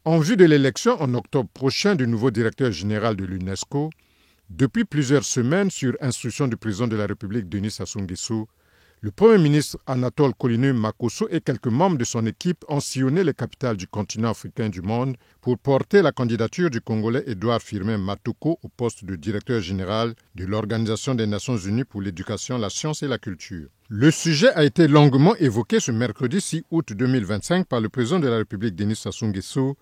En vue de l'élection en octobre prochain du nouveau directeur général de l'UNESCO, depuis plusieurs semaines, sur instruction du président de la République Denis Sassou Nguesso, le Premier ministre Anatole Koline Makosso et quelques membres de son équipe ont sillonné les capitales du continent africain du monde pour porter la candidature du Congolais Edouard Firmin Matoko au poste de directeur général de l'Organisation des Nations Unies pour l'éducation, la science et la culture. Le sujet a été longuement évoqué ce mercredi 6 août 2025 par le président de la République Denis Sassou Nguesso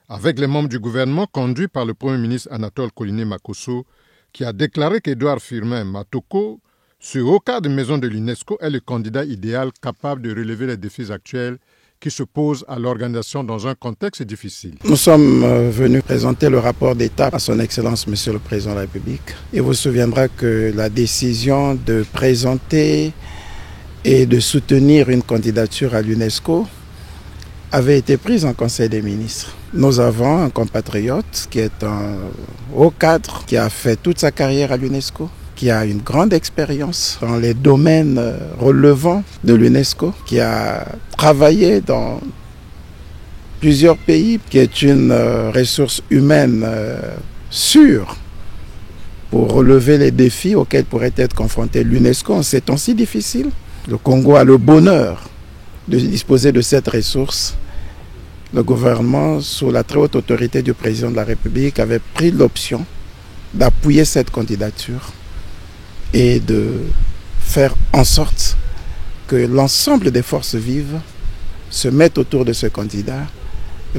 avec les membres du gouvernement conduit par le Premier ministre Anatole Koline Makosso qui a déclaré qu'Edouard Firmin Matoko, ce haut cadre de maison de l'UNESCO, est le candidat idéal capable de relever les défis actuels qui se posent à l'organisation dans un contexte difficile. Nous sommes venus présenter le rapport d'État à son Excellence Monsieur le Président de la République. Il vous souviendra que la décision de présenter et de soutenir une candidature à l'UNESCO avait été prise en Conseil des ministres. Nous avons un compatriote qui est un haut cadre, qui a fait toute sa carrière à l'UNESCO, qui a une grande expérience dans les domaines relevant de l'UNESCO, qui a travaillé dans plusieurs pays, qui est une ressource humaine sûre pour relever les défis auxquels pourrait être confronté l'UNESCO en ces temps si difficiles. Le Congo a le bonheur de disposer de cette ressource. Le gouvernement, sous la très haute autorité du président de la République, avait pris l'option d'appuyer cette candidature et de faire en sorte que l'ensemble des forces vives se mettent autour de ce candidat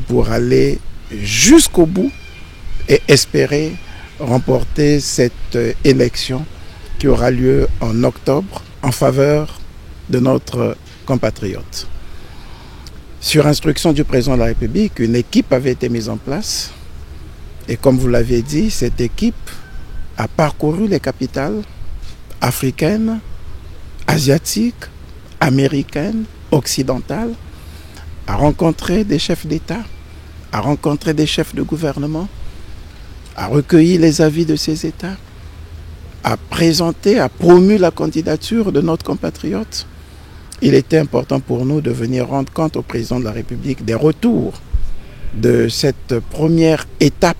pour aller jusqu'au bout et espérer remporter cette élection qui aura lieu en octobre en faveur de notre compatriote. Sur instruction du président de la République, une équipe avait été mise en place et comme vous l'avez dit, cette équipe a parcouru les capitales africaines, asiatiques, américaines, occidentales, a rencontré des chefs d'État, a rencontré des chefs de gouvernement, a recueilli les avis de ces États, a présenté, a promu la candidature de notre compatriote. Il était important pour nous de venir rendre compte au président de la République des retours de cette première étape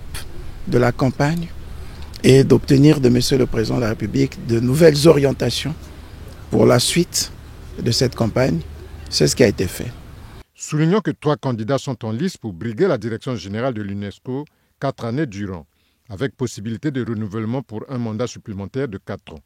de la campagne et d'obtenir de Monsieur le Président de la République de nouvelles orientations pour la suite de cette campagne. C'est ce qui a été fait. Soulignons que 3 candidats sont en lice pour briguer la direction générale de l'UNESCO 4 années durant, avec possibilité de renouvellement pour un mandat supplémentaire de 4 ans.